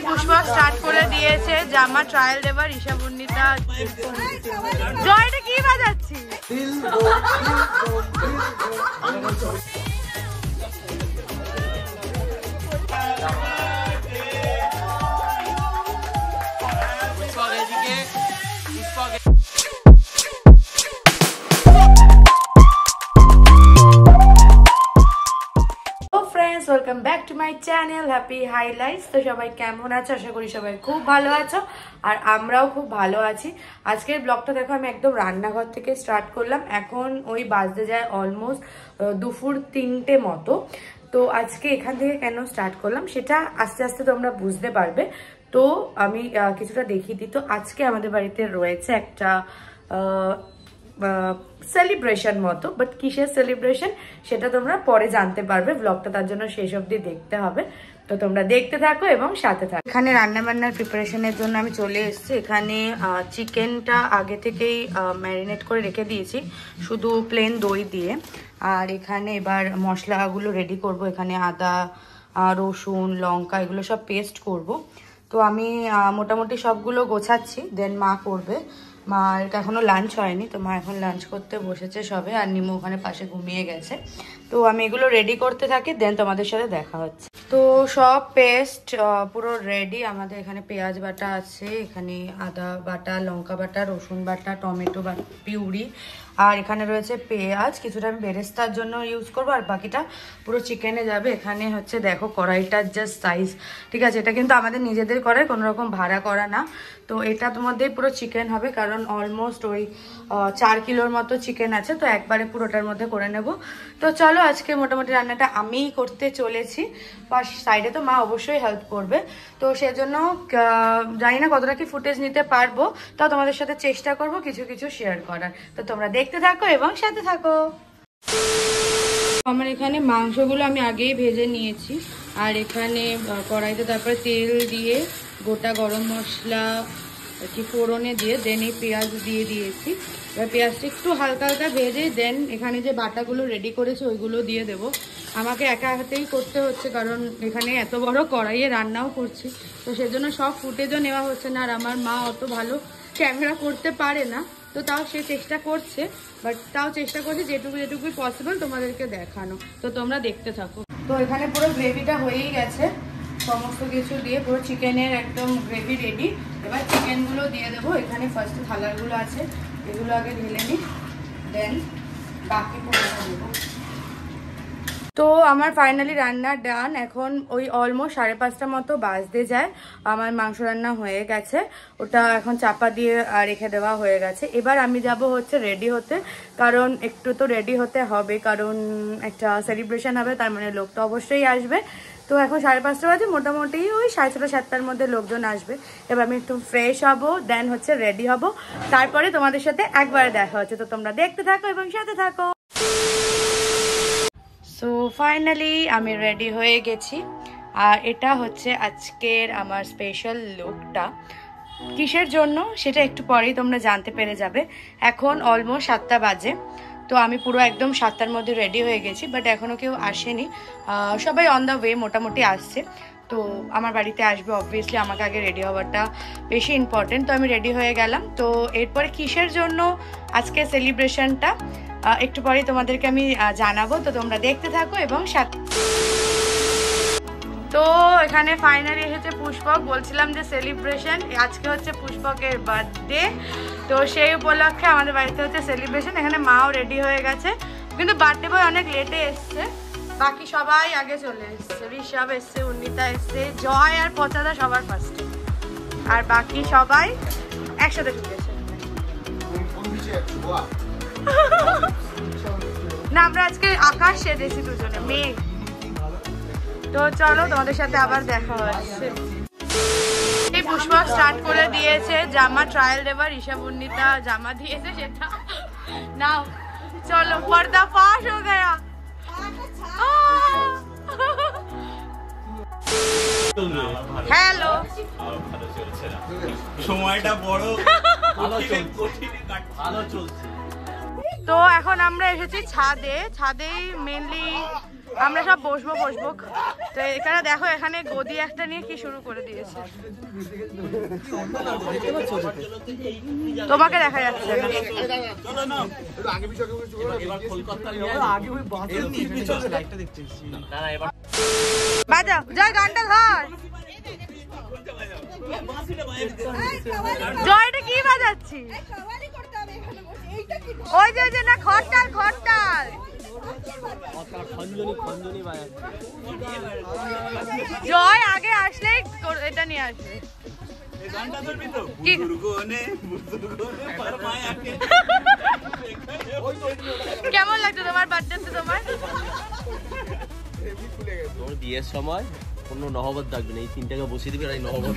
পুষ্পক start করে দিয়েছে জামা ট্রায়াল দেবার ঈশাবুন্নিতা। জয়টা কি বাজাচ্ছি? Welcome back to my channel happy highlights. তো সবাই কেমন আছো? আশা করি সবাই খুব ভালো আছো আর আমরাও খুব ভালো আছি। আজকের ব্লগটা দেখো আমি একদম রান্নাঘর থেকে স্টার্ট করলাম। এখন ওই বাজতে যায় অলমোস্ট দুপুর 3টে মতো। তো আজকে এখান থেকে কেন স্টার্ট করলাম সেটা আস্তে আস্তে তোমরা বুঝতে পারবে। তো আমি কিছুটা দেখিয়ে দিই। তো আজকে আমাদের বাড়িতে রয়েছে একটা সেলিব্রেশন মতো, বাট কিসের সেলিব্রেশন সেটা তোমরা পরে জানতে পারবে। ব্লগটা তার জন্য শেষ অবধি দেখতে হবে। তো তোমরা দেখতে থাকো এবং সাথে থাকো। এখানে রান্না বান্নার প্রিপারেশনের জন্য আমি চলে এসেছি। এখানে চিকেনটা আগে থেকেই ম্যারিনেট করে রেখে দিয়েছি শুধু প্লেন দই দিয়ে। আর এখানে এবার মশলাগুলো রেডি করব। এখানে আদা, রসুন, লঙ্কা এগুলো সব পেস্ট করব। তো আমি মোটামুটি সবগুলো গোছাচ্ছি, দেন মা করবে। মা এটা এখনো লাঞ্চ হয়নি, তো মা এখন লাঞ্চ করতে বসেছে সবে। আর নিমু ওখানে পাশে ঘুমিয়ে গেছে। তো আমি এগুলো রেডি করতে থাকি, দেন তোমাদের সাথে দেখা হচ্ছে। তো সব পেস্ট পুরো রেডি। আমাদের এখানে পেঁয়াজ বাটা আছে, এখানে আদা বাটা, লঙ্কা বাটা, রসুন বাটা, টমেটো পিউরি, আর এখানে রয়েছে পেঁয়াজ। কিছুটা আমি বেরেস্তার জন্য ইউজ করবো আর বাকিটা পুরো চিকেনে যাবে। এখানে হচ্ছে দেখো কড়াইটার জাস্ট সাইজ, ঠিক আছে? এটা কিন্তু আমাদের নিজেদের কড়াই, কোনো রকম ভাড়া করা না। তো এটার মধ্যেই পুরো চিকেন হবে, কারণ অলমোস্ট ওই 4 কিলোর মতো চিকেন আছে। তো একবারে পুরোটার মধ্যে করে নেব। তো চলো আজকে মোটামুটি রান্নাটা আমিই করতে চলেছি। বা সাইডে তো মা অবশ্যই হেল্প করবে। তো সেজন্য জানি না কতটা কি ফুটেজ নিতে পারবো, তা তোমাদের সাথে চেষ্টা করব কিছু কিছু শেয়ার করার। তো তোমরা দেখতে থাকো এবং সাথে থাকো। আমার এখানে মাংসগুলো আমি আগেই ভেজে নিয়েছি। আর এখানে কড়াইতে তারপরে তেল দিয়ে গোটা গরম মশলা কি ফোড়নে দিয়ে দেন এই পেঁয়াজ দিয়ে দিয়েছি। এবার পেঁয়াজটা একটু হালকা হালকা ভেজে দেন এখানে যে বাটাগুলো রেডি করেছে ওইগুলো দিয়ে দেবো। আমাকে একা হাতেই করতে হচ্ছে, কারণ এখানে এত বড় কড়াইয়ে রান্নাও করছি। তো সেজন্য সব ফুটেজও নেওয়া হচ্ছে না। আর আমার মা অত ভালো ক্যামেরা করতে পারে না, তো তাও সে চেষ্টা করছে। বাট তাও চেষ্টা করছে যেটুকুই পসিবল তোমাদেরকে দেখানো। তো তোমরা দেখতে থাকো। তো এখানে পুরো গ্রেভিটা হয়েই গেছে, সমস্ত কিছু দিয়ে পুরো চিকেনের একদম গ্রেভি রেডি। এবার চিকেনগুলো দিয়ে দেবো। এখানে ফার্স্টে থালাগুলো আছে, এগুলো আগে ঢেলে নিই, দেন বাকি পুরোটা দেবো। তো আমার ফাইনালি রান্না ডান। এখন ওই অলমোস্ট 5:30 মতো বাজতে যায়। আমার মাংস রান্না হয়ে গেছে, ওটা এখন চাপা দিয়ে রেখে দেওয়া হয়ে গেছে। এবার আমি যাব হচ্ছে রেডি হতে, কারণ একটু তো রেডি হতে হবে, কারণ একটা সেলিব্রেশন হবে, তার মানে লোক তো অবশ্যই আসবে। তো এখন 5:30 বাজে, মোটামুটি ওই 6:30 7টার মধ্যে লোকজন আসবে। এবার আমি একটু ফ্রেশ হব, দেন হচ্ছে রেডি হব, তারপরে তোমাদের সাথে একবারে দেখা হচ্ছে। তো তোমরা দেখতে থাকো এবং সাথে থাকো। সো ফাইনালি আমি রেডি হয়ে গেছি। আর এটা হচ্ছে আজকের আমার স্পেশাল লুকটা। কিসের জন্য সেটা একটু পরেই তোমরা জানতে পেরে যাবে। এখন অলমোস্ট 7টা বাজে। তো আমি পুরো একদম 7টার মধ্যে রেডি হয়ে গেছি, বাট এখনও কেউ আসেনি। সবাই অন দ্য ওয়ে মোটামুটি আসছে। তো আমার বাড়িতে আসবে, অবভিয়াসলি আমাকে আগে রেডি হওয়াটা বেশি ইম্পর্টেন্ট। তো আমি রেডি হয়ে গেলাম। তো এরপরে কিসের জন্য আজকে সেলিব্রেশনটা একটু পরেই তোমাদেরকে আমি জানাবো। তো তোমরা দেখতে থাকো এবং সাথে। তো এখানে ফাইনালি এসেছে পুষ্পক। বলছিলাম যে সেলিব্রেশন, আজকে হচ্ছে পুষ্পকের বার্থডে। তো সেই উপলক্ষে আমাদের বাড়িতে হচ্ছে সেলিব্রেশন। এখানে মাও রেডি হয়ে গেছে, কিন্তু বার্থডে বয় অনেক লেটে এসছে। বাকি সবাই আগে চলে এসছে। ঋষভ এসছে, উন্নিতা এসছে, জয় আর পচাদা সবার ফার্স্টে, আর বাকি সবাই একসাথে ঢুকেছে। না, আমরা আজকে আকাশ সেজেছি দুজনে, মেঘ। তো চলো তোমাদের সাথে আবার দেখা হচ্ছে। এই পুষ্পক স্টার্ট করে দিয়েছে জামা ট্রায়াল দেবার। ঈশাবুন্নিতা জামা দিয়েছে, সেটা নাও। চলো, পর্দা ফাঁস হয়ে গয়া। হ্যালো, সময়টা বড় ভালো চলছে। তো এখন আমরা এসেছি ছাদে। ছাদেই মেনলি আমরা সব বসবো তো এখানে দেখো, এখানে গদি একটা নিয়ে কি শুরু করে দিয়েছে, তোমাকে দেখা যাচ্ছে বাজাও, জয় গানটা ধর। জয়টা কি বাজাচ্ছি? ওই যে না, খড়টাল জয় আগে আসলেই এটা নিয়ে আসবে। কেমন লাগছে তোমার বার্থডে? তোমার বিয়ের সময় কোনো নহবত ডাকবে না, এই তিনটাকে বসিয়ে দিবে, এই নহবত।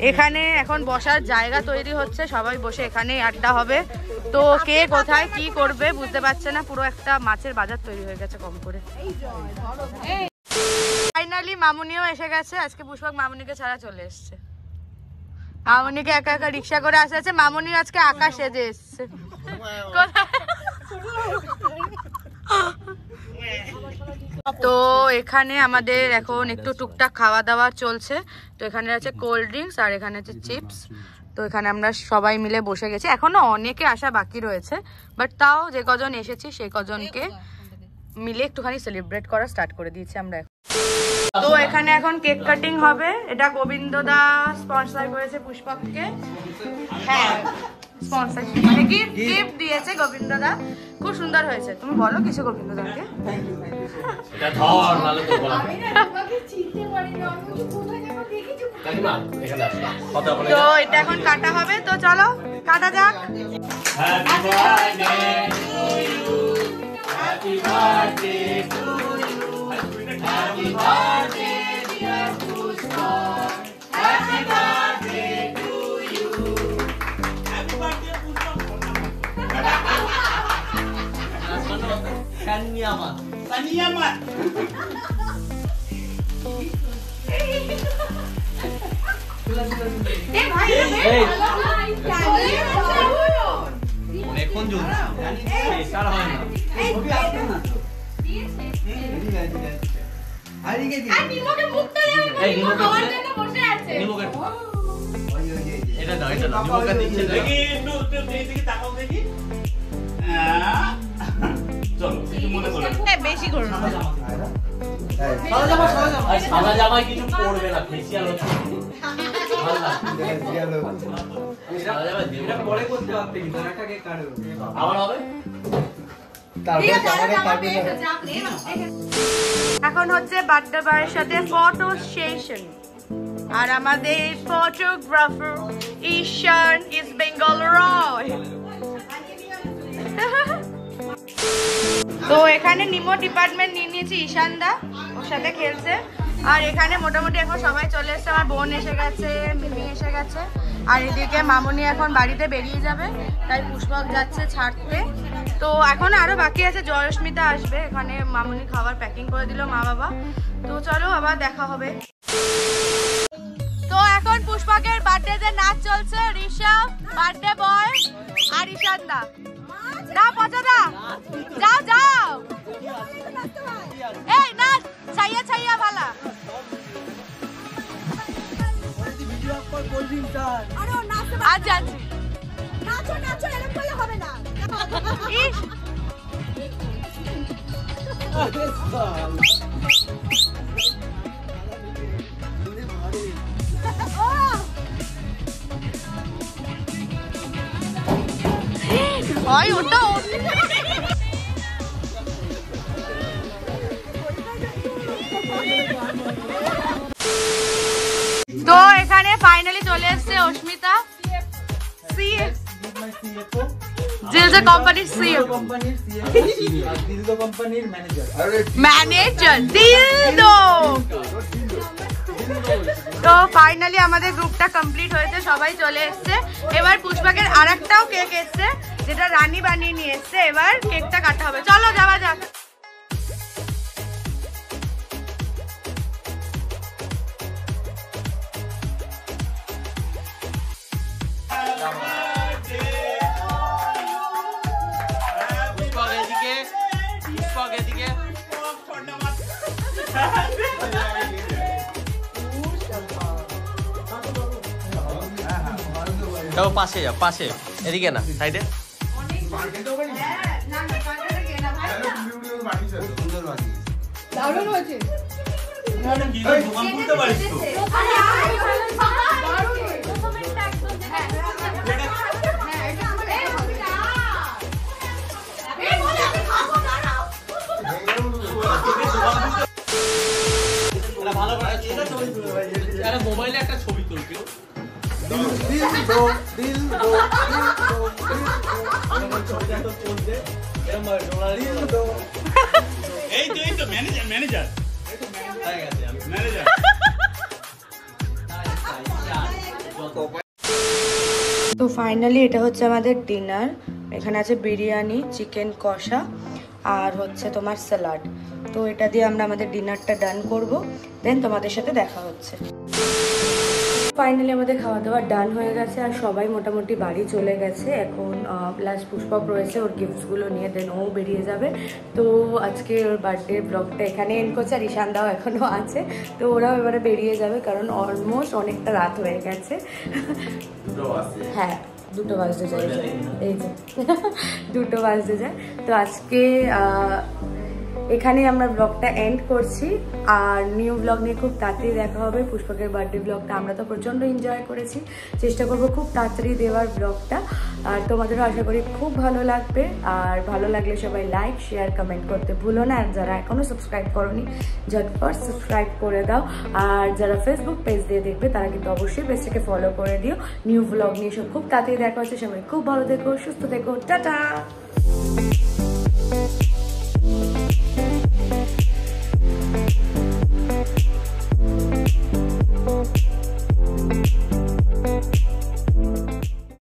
এখানে এখন বসার জায়গা তৈরি হচ্ছে, সবাই বসে এখানে আড্ডা হবে। তো কে কোথায় কি করবে বুঝতে পারছে না, পুরো একটা মাছের বাজার তৈরি হয়ে গেছে কম করে। ফাইনালি মামুনিও এসে গেছে। আজকে পুষ্পক মামুনিকে ছাড়া চলে এসছে। মামুনিকে একা একা রিক্সা করে আসছে। মামুনি আজকে আকাশ সেজে এসছে। তো এখানে আমাদের এখন একটু টুকটাক খাওয়া দাওয়া চলছে। তো এখানে আছে কোল্ড ড্রিঙ্কস আর এখানে আছে চিপস। তো এখানে আমরা সবাই মিলে বসে গেছি। এখনো অনেকে আসা বাকি রয়েছে, বাট তাও যে কজন এসেছি সেই কজনকে মিলে একটুখানি সেলিব্রেট করা স্টার্ট করে দিয়েছি আমরা। তো এখানে এখন কেক কাটিং হবে। এটা গোবিন্দ দা স্পন্সর করেছে পুষ্পককে। হ্যাঁ, স্পন্সর মানে গিফট দিয়েছে গোবিন্দ দা। খুব সুন্দর হয়েছে। তুমি বলো কিছু গোবিন্দ দাকে। এটা ধর নালে তো বলা। তো এটা এখন কাটা হবে, তো চলো কাটা যাক। Happy birthday to you, happy birthday to you, happy birthday dear Pushpak, happy birthday to you, happy birthday Pushpak. কানিয়ামা এখন বেশি করো না, সাদা জামায় কিছু পড়বে না, ফেসিয়াল হচ্ছে। এখন হচ্ছে বার্থডে বয়ের সাথে ফটো সেশন। আর আমাদের ফটোগ্রাফার ঈশান ইজ বেঙ্গল রয়। তো এখানে নিমো ডিপার্টমেন্ট নিয়ে নিয়েছি ঈশান দা, ওর সাথে খেলছে। আর এখানে মোটামুটি এখন সবাই চলে এসছে। আমার বোন এসে গেছে, মিমি এসে গেছে। আর এদিকে মামুনি এখন বাড়িতে বেরিয়ে যাবে, তাই পুষ্পক যাচ্ছে ছাড়তে। তো এখন আরো বাকি আছে, জয়স্মিতা আসবে। এখানে মামুনি খাবার প্যাকিং করে দিল মা বাবা। তো চলো আবার দেখা হবে। তো এখন পুষ্পকের বার্থডে নাচ চলছে। ঋষভ, বার্থডে বয় আর ঈশান দা। না পচা দা, যাও যাও, এই নাচ ছাইয়া ছাইয়া ভালা। আজ যাচ্ছি, নাচো নাচো, এরকম করলে হবে না। ওটা তো এখানে ফাইনালি চলে এসছে অস্মিতা, জিলজো কোম্পানির সিএফও, জিলজো কোম্পানির ম্যানেজার দিলদো। তো ফাইনালি আমাদের গ্রুপটা কমপ্লিট হয়েছে, সবাই চলে এসছে। এবার পুষ্পকের আরেকটাও কেক এসছে, যেটা রানী বানিয়ে নিয়ে এসছে। এবার কেকটা কাটা হবে, চলো যাওয়া যাক। পুষ্পক তাও পাশে যা, পাশে, এদিকে না, সাইডে। মোবাইলে একটা ছবি তুলবি। এই তো ম্যানেজার তো ফাইনালি এটা হচ্ছে আমাদের ডিনার। এখানে আছে বিরিয়ানি, চিকেন কষা আর হচ্ছে তোমার স্যালাড। তো এটা দিয়ে আমরা আমাদের ডিনারটা ডান করব, দেন তোমাদের সাথে দেখা হচ্ছে। ফাইনালি আমাদের খাওয়া দাওয়া ডান হয়ে গেছে আর সবাই মোটামুটি বাড়ি চলে গেছে। এখন লাস্ট পুষ্পক রয়েছে, ওর গিফটসগুলো নিয়ে দেন ও বেরিয়ে যাবে। তো আজকে ওর বার্থডে ব্লগটা এখানে এন্ড করছে আর ঈশানদাও এখনও আছে। তো ওরাও এবারে বেরিয়ে যাবে কারণ অলমোস্ট অনেকটা রাত হয়ে গেছে। হ্যাঁ 2টো বাজতে যায়, এই যে 2টো বাজতে যায়। তো আজকে এখানেই আমরা ব্লগটা এন্ড করছি আর নিউ ব্লগ নিয়ে খুব তাড়াতাড়ি দেখা হবে। পুষ্পকের বার্থডে ব্লগটা আমরা তো প্রচণ্ড এনজয় করেছি, চেষ্টা করবো খুব তাড়াতাড়ি দেওয়ার ব্লগটা। আর তোমাদেরও আশা করি খুব ভালো লাগবে। আর ভালো লাগলে সবাই লাইক, শেয়ার, কমেন্ট করতে ভুলো না। আর যারা এখনও সাবস্ক্রাইব করোনি ঝটপট সাবস্ক্রাইব করে দাও। আর যারা ফেসবুক পেজ দিয়ে দেখবে তারা কিন্তু অবশ্যই পেজটাকে ফলো করে দিও। নিউ ব্লগ নিয়ে সব খুব তাড়াতাড়ি দেখা হচ্ছে। সবাই খুব ভালো থেকো, সুস্থ থেকো, টাটা।